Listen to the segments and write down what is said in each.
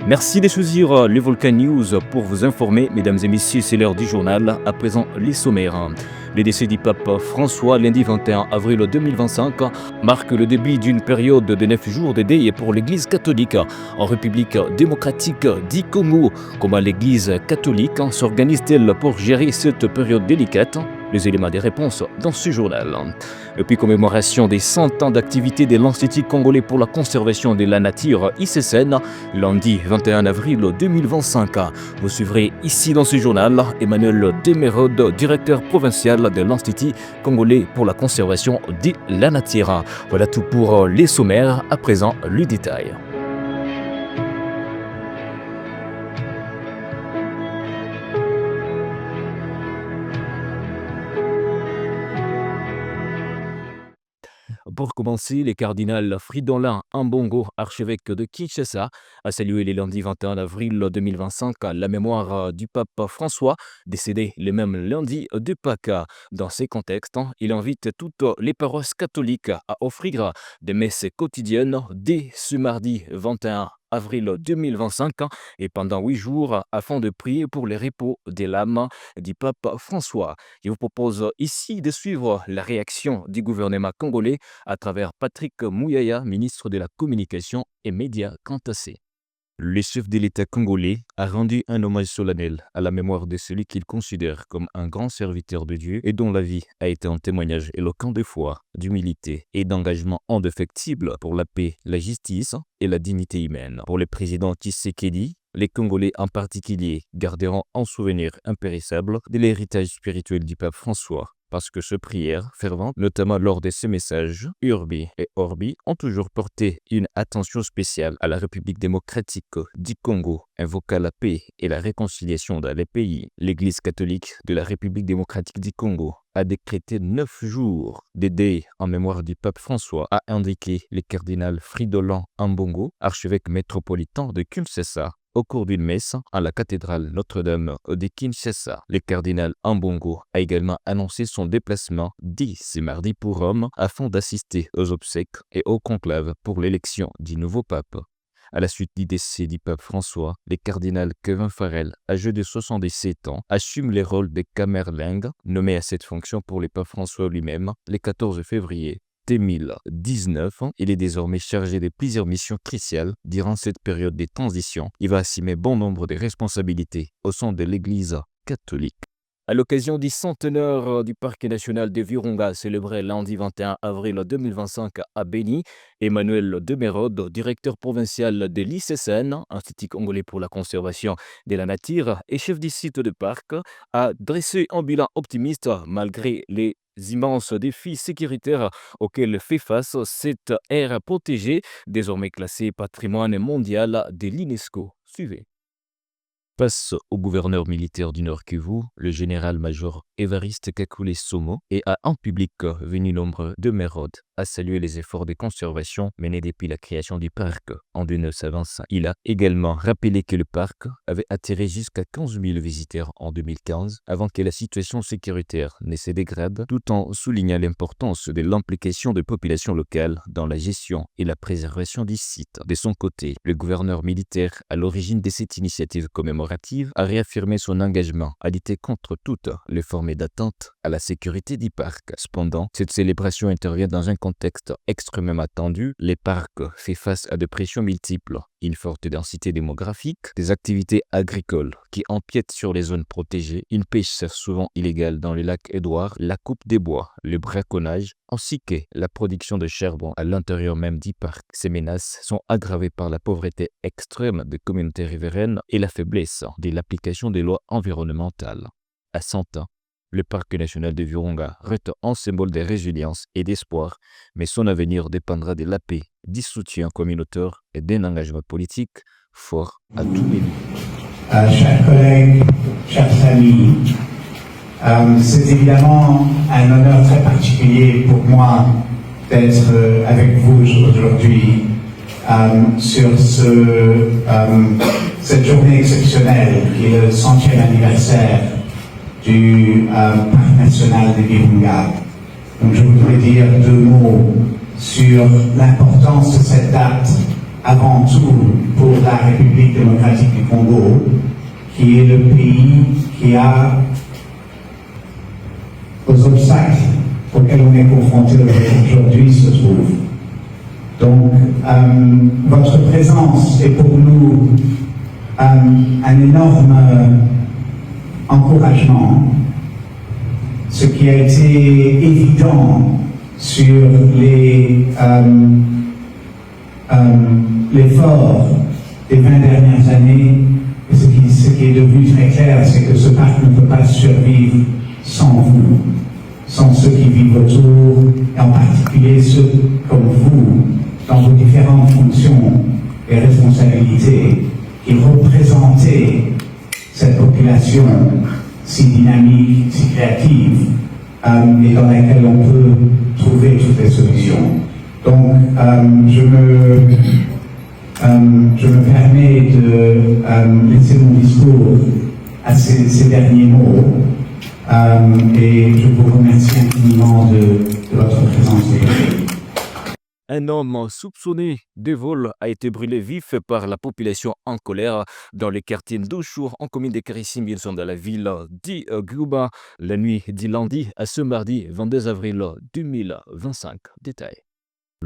Merci de choisir le Volcan News pour vous informer. Mesdames et messieurs, c'est l'heure du journal. À présent, les sommaires. Le décès du pape François, lundi 21 avril 2025, marque le début d'une période de 9 jours de deuil pour l'Église catholique en République démocratique du Congo. Comment l'Église catholique s'organise-t-elle pour gérer cette période délicate? Les éléments des réponses dans ce journal. Et puis commémoration des 100 ans d'activité de l'Institut congolais pour la conservation de la nature ICCN, lundi 21 avril 2025. Vous suivrez ici dans ce journal Emmanuel Demerode, directeur provincial de l'Institut congolais pour la conservation de la nature. Voilà tout pour les sommaires, à présent le détail. Pour commencer, le cardinal Fridolin Ambongo, archevêque de Kinshasa, a salué le lundi 21 avril 2025 la mémoire du pape François, décédé le même lundi de Pâques. Dans ces contextes, il invite toutes les paroisses catholiques à offrir des messes quotidiennes dès ce mardi 21 avril 2025 et pendant 8 jours afin de prier pour le repos de l'âme du pape François. Je vous propose ici de suivre la réaction du gouvernement congolais à travers Patrick Mouyaya, ministre de la Communication et Médias Kantassé. Le chef de l'État congolais a rendu un hommage solennel à la mémoire de celui qu'il considère comme un grand serviteur de Dieu et dont la vie a été un témoignage éloquent de foi, d'humilité et d'engagement indéfectible pour la paix, la justice et la dignité humaine. Pour le président Tshisekedi, les Congolais en particulier garderont un souvenir impérissable de l'héritage spirituel du pape François, parce que ses prières ferventes, notamment lors de ses messages Urbi et Orbi, ont toujours porté une attention spéciale à la République démocratique du Congo, invoquant la paix et la réconciliation dans les pays. L'Église catholique de la République démocratique du Congo a décrété 9 jours de deuil en mémoire du pape François, a indiqué le cardinal Fridolin Ambongo, archevêque métropolitain de Kinshasa, au cours d'une messe à la cathédrale Notre-Dame de Kinshasa. Le cardinal Ambongo a également annoncé son déplacement dès ce mardi pour Rome afin d'assister aux obsèques et au conclave pour l'élection du nouveau pape. À la suite du décès du pape François, le cardinal Kevin Farrell, âgé de 77 ans, assume le rôle de Camerlingue, nommé à cette fonction pour le pape François lui-même le 14 février 2019. Il est désormais chargé de plusieurs missions cruciales durant cette période de transition. Il va assumer bon nombre de responsabilités au sein de l'Église catholique. À l'occasion du centenaire du Parc national de Virunga célébré lundi 21 avril 2025 à Béni, Emmanuel Demerode, directeur provincial de l'ICCN, Institut congolais pour la conservation de la nature et chef du site de parc, a dressé un bilan optimiste malgré les immenses défis sécuritaires auxquels fait face cette aire protégée, désormais classée patrimoine mondial de l'UNESCO. Suivez. Passe au gouverneur militaire du Nord Kivu, le général-major Évariste Kakule Somo, et à un public venu nombreux de Mérode a salué les efforts de conservation menés depuis la création du parc en 1925. Il a également rappelé que le parc avait attiré jusqu'à 15 000 visiteurs en 2015 avant que la situation sécuritaire ne se dégrade, tout en soulignant l'importance de l'implication des populations locales dans la gestion et la préservation du site. De son côté, le gouverneur militaire à l'origine de cette initiative commémorative a réaffirmé son engagement à lutter contre toutes les formes d'atteinte à la sécurité du parc. Cependant, cette célébration intervient dans un contexte extrêmement tendu. Les parcs font face à des pressions multiples, une forte densité démographique, des activités agricoles qui empiètent sur les zones protégées, une pêche souvent illégale dans le lac Édouard, la coupe des bois, le braconnage, ainsi que la production de charbon à l'intérieur même du parc. Ces menaces sont aggravées par la pauvreté extrême des communautés riveraines et la faiblesse de l'application des lois environnementales. À 100 ans, le parc national de Virunga reste un symbole de résilience et d'espoir, mais son avenir dépendra de la paix, du soutien communautaire et d'un engagement politique fort à tous les niveaux. Chers collègues, chers amis, c'est évidemment un honneur très particulier pour moi d'être avec vous aujourd'hui sur cette journée exceptionnelle qui est le 100e anniversaire du Parc national de Virunga. Donc je voudrais dire 2 mots sur l'importance de cette date avant tout pour la République démocratique du Congo, qui est le pays qui a, aux obstacles auxquels on est confronté aujourd'hui, se trouve. Donc, votre présence est pour nous un énorme encouragement, ce qui a été évident sur l'effort des 20 dernières années. Et ce qui est devenu très clair, c'est que ce parc ne peut pas survivre sans vous, sans ceux qui vivent autour, et en particulier ceux comme vous, dans vos différentes fonctions et responsabilités, qui représentez cette population si dynamique, si créative, et dans laquelle on peut trouver toutes les solutions. Donc, je me permets de laisser mon discours à ces derniers mots, et je vous remercie infiniment de votre présence aujourd'hui. Un homme soupçonné de vol a été brûlé vif par la population en colère dans le quartier d'Ochour en commune de Karissim, bien sûr, dans la ville d'Igouba, la nuit du lundi à ce mardi 22 avril 2025. Détail.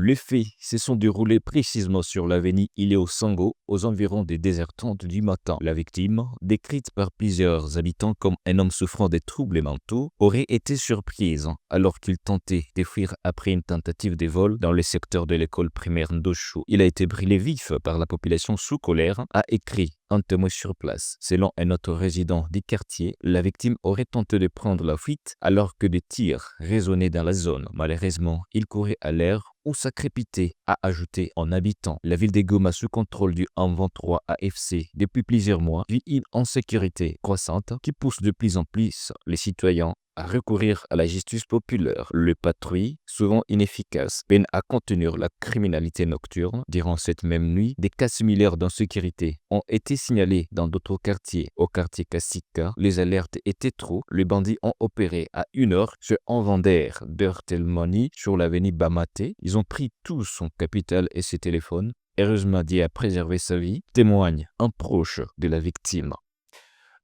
Les faits se sont déroulés précisément sur l'avenue Iléo Sango, aux environs des 10h30 du matin. La victime, décrite par plusieurs habitants comme un homme souffrant de troubles mentaux, aurait été surprise alors qu'il tentait de fuir après une tentative de vol dans le secteur de l'école primaire d'Ochou. Il a été brûlé vif par la population sous colère, a écrit un témoin sur place. Selon un autre résident du quartier, la victime aurait tenté de prendre la fuite alors que des tirs résonnaient dans la zone. Malheureusement, il courait à l'air ou s'accrépitait, a ajouté en habitant. La ville de Goma sous contrôle du M23 AFC depuis plusieurs mois vit une insécurité croissante qui pousse de plus en plus les citoyens à recourir à la justice populaire. Les patrouilles, souvent inefficaces, peinent à contenir la criminalité nocturne. Durant cette même nuit, des cas similaires d'insécurité ont été signalés dans d'autres quartiers. Au quartier Kassika, les alertes étaient trop. Les bandits ont opéré à 1h chez un vendeur d'Ertelmani sur l'avenue Bamaté. Ils ont pris tout son capital et ses téléphones. Heureusement, Dieu a préservé sa vie, témoigne un proche de la victime.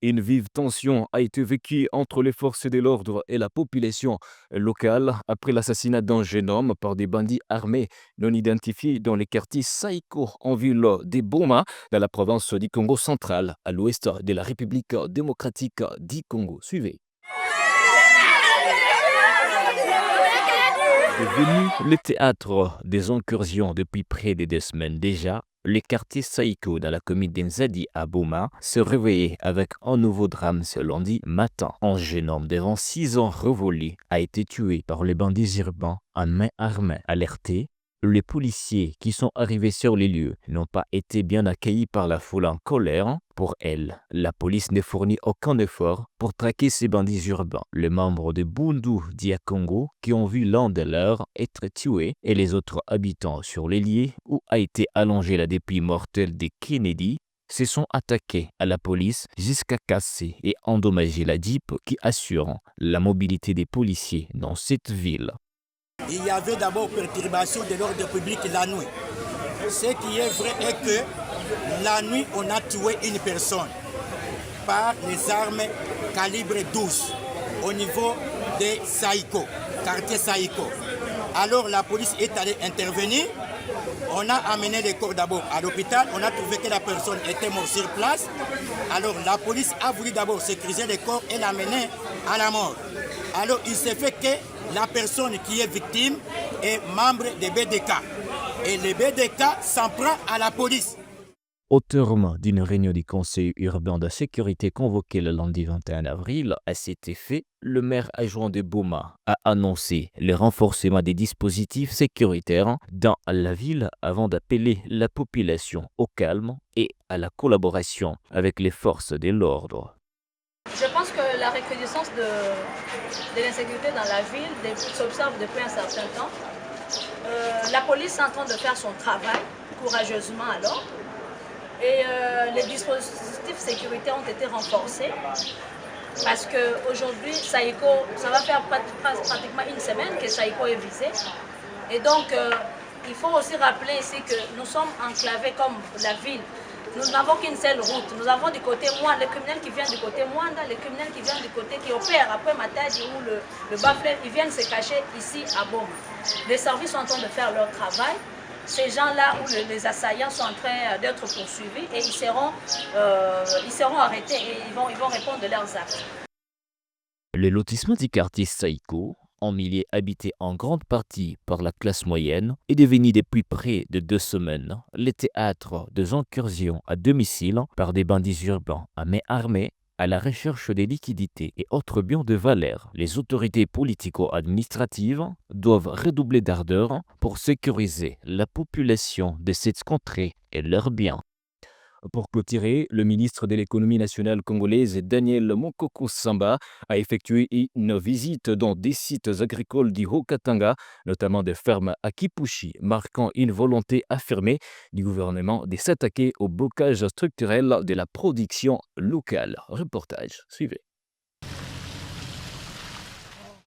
Une vive tension a été vécue entre les forces de l'ordre et la population locale après l'assassinat d'un jeune homme par des bandits armés non identifiés dans les quartiers Saïko en ville de Boma, dans la province du Congo central, à l'ouest de la République démocratique du Congo. Suivez. Devenu le théâtre des incursions depuis près de 2 semaines déjà, le quartier Saïko dans la commune d'Nzadi à Boma se réveillait avec un nouveau drame ce lundi matin. Un jeune homme de 26 ans revolé a été tué par les bandits urbains en main armée. Alertés, les policiers qui sont arrivés sur les lieux n'ont pas été bien accueillis par la foule en colère. Pour elle, la police ne fournit aucun effort pour traquer ces bandits urbains. Les membres de Bundu d'Ia Congo qui ont vu l'un de leurs être tué et les autres habitants sur les lieux où a été allongée la dépouille mortelle de Kennedy se sont attaqués à la police jusqu'à casser et endommager la Jeep qui assure la mobilité des policiers dans cette ville. Il y avait d'abord perturbation de l'ordre public la nuit. Ce qui est vrai est que la nuit, on a tué une personne par les armes calibre 12 au niveau de Saïko, quartier Saïko. Alors la police est allée intervenir. On a amené les corps d'abord à l'hôpital. On a trouvé que la personne était morte sur place. Alors la police a voulu d'abord sécuriser les corps et l'amener à la mort. Alors il s'est fait que la personne qui est victime est membre des BDK. Et les BDK s'en prend à la police. Au terme d'une réunion du Conseil urbain de sécurité convoquée le lundi 21 avril, à cet effet, le maire adjoint de Boma a annoncé le renforcement des dispositifs sécuritaires dans la ville avant d'appeler la population au calme et à la collaboration avec les forces de l'ordre. Je pense que la recrudescence de l'insécurité dans la ville s'observe depuis un certain temps. La police est en train de faire son travail courageusement alors. Et les dispositifs sécuritaires ont été renforcés parce qu'aujourd'hui, Saïko, ça va faire pratiquement une semaine que Saïko est visé. Et donc, il faut aussi rappeler ici que nous sommes enclavés comme la ville. Nous n'avons qu'une seule route. Nous avons du côté Mwanda, les criminels qui viennent du côté Mwanda, les criminels qui viennent du côté qui opèrent après Matadi ou le Baflet, ils viennent se cacher ici à Boma. Les services sont en train de faire leur travail. Ces gens-là où les assaillants sont en train d'être poursuivis et ils seront arrêtés et ils vont répondre de leurs actes. Le lotissement du quartier Saïko, en milliers habité en grande partie par la classe moyenne, est devenu depuis près de 2 semaines le théâtre de incursions à domicile par des bandits urbains à main armée à la recherche des liquidités et autres biens de valeur. Les autorités politico-administratives doivent redoubler d'ardeur pour sécuriser la population de cette contrée et leurs biens. Pour clôturer, le ministre de l'économie nationale congolaise Daniel Mokoko Samba a effectué une visite dans des sites agricoles du Haut-Katanga, notamment des fermes à Kipushi, marquant une volonté affirmée du gouvernement de s'attaquer au blocage structurel de la production locale. Reportage, suivez.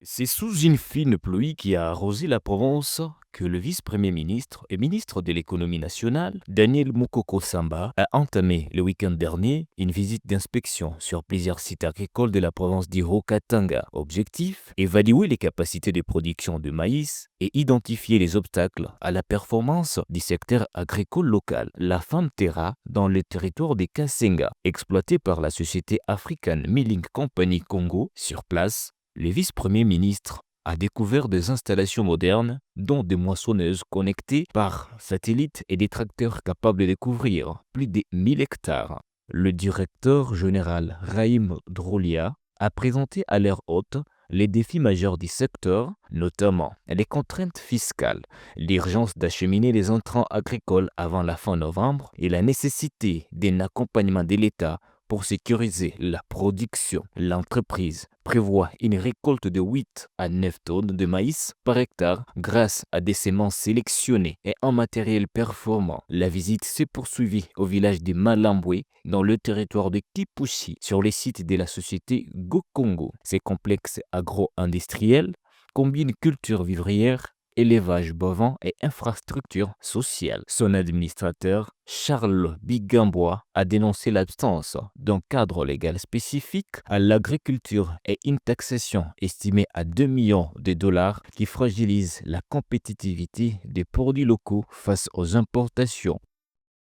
C'est sous une fine pluie qui a arrosé la Provence que le vice-premier ministre et ministre de l'économie nationale, Daniel Mokoko Samba, a entamé le week-end dernier une visite d'inspection sur plusieurs sites agricoles de la province du Haut-Katanga. Objectif, évaluer les capacités de production de maïs et identifier les obstacles à la performance du secteur agricole local, la Famterra, dans le territoire des Kasenga, exploité par la société africaine Milling Company Congo. Sur place, le vice-premier ministre a découvert des installations modernes, dont des moissonneuses connectées par satellite et des tracteurs capables de couvrir plus de 1000 hectares. Le directeur général Raïm Drolia a présenté à l'heure haute les défis majeurs du secteur, notamment les contraintes fiscales, l'urgence d'acheminer les intrants agricoles avant la fin novembre et la nécessité d'un accompagnement de l'État pour sécuriser la production. L'entreprise prévoit une récolte de 8 à 9 tonnes de maïs par hectare grâce à des semences sélectionnées et un matériel performant. La visite s'est poursuivie au village de Malambwe dans le territoire de Kipushi sur les sites de la société Go-Congo. Ces complexes agro-industriels combinent culture vivrière, élevage bovin et infrastructures sociales. Son administrateur, Charles Bigambois, a dénoncé l'absence d'un cadre légal spécifique à l'agriculture et une taxation estimée à 2 millions de dollars qui fragilise la compétitivité des produits locaux face aux importations.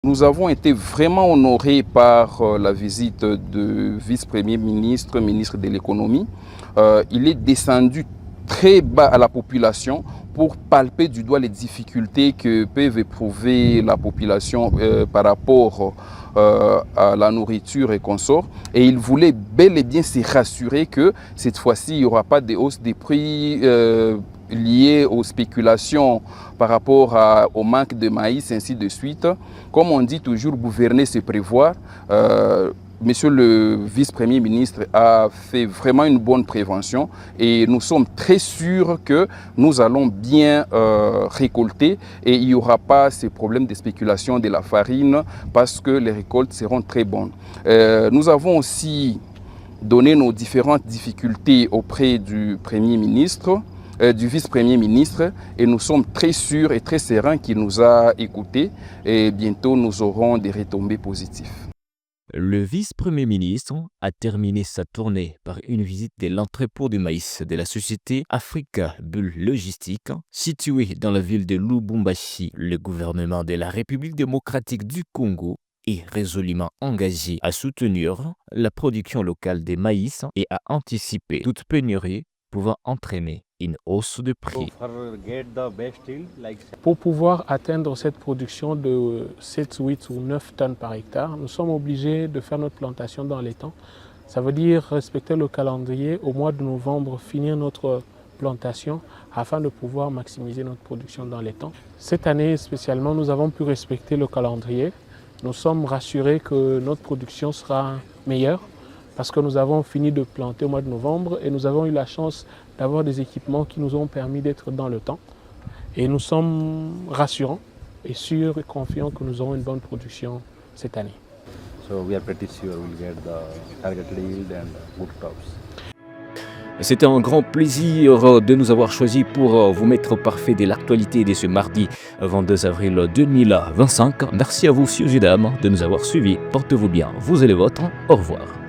Nous avons été vraiment honorés par la visite du vice-premier ministre, ministre de l'économie. Il est descendu très bas à la population pour palper du doigt les difficultés que peuvent éprouver la population par rapport à la nourriture et consorts. Et il voulait bel et bien se rassurer que cette fois-ci, il n'y aura pas de hausse des prix liées aux spéculations par rapport au manque de maïs, ainsi de suite. Comme on dit toujours, gouverner, c'est prévoir. Monsieur le vice-premier ministre a fait vraiment une bonne prévention et nous sommes très sûrs que nous allons bien récolter et il n'y aura pas ces problèmes de spéculation de la farine parce que les récoltes seront très bonnes. Nous avons aussi donné nos différentes difficultés auprès du Premier ministre, du vice-premier ministre et nous sommes très sûrs et très sereins qu'il nous a écoutés et bientôt nous aurons des retombées positives. Le vice-premier ministre a terminé sa tournée par une visite de l'entrepôt de maïs de la société Africa Bull Logistique, située dans la ville de Lubumbashi. Le gouvernement de la République démocratique du Congo est résolument engagé à soutenir la production locale des maïs et à anticiper toute pénurie pouvant entraîner une hausse de prix. Pour pouvoir atteindre cette production de 7, 8 ou 9 tonnes par hectare, nous sommes obligés de faire notre plantation dans les temps. Ça veut dire respecter le calendrier, au mois de novembre, finir notre plantation afin de pouvoir maximiser notre production dans les temps. Cette année spécialement, nous avons pu respecter le calendrier. Nous sommes rassurés que notre production sera meilleure parce que nous avons fini de planter au mois de novembre et nous avons eu la chance d'avoir des équipements qui nous ont permis d'être dans le temps. Et nous sommes rassurants et sûrs et confiants que nous aurons une bonne production cette année. So we are pretty sure we'll get the targeted yield and good crops. C'était un grand plaisir de nous avoir choisis pour vous mettre parfait de l'actualité de ce mardi 22 avril 2025. Merci à vous, messieurs et dames, de nous avoir suivis. Portez-vous bien, vous et les vôtres. Au revoir.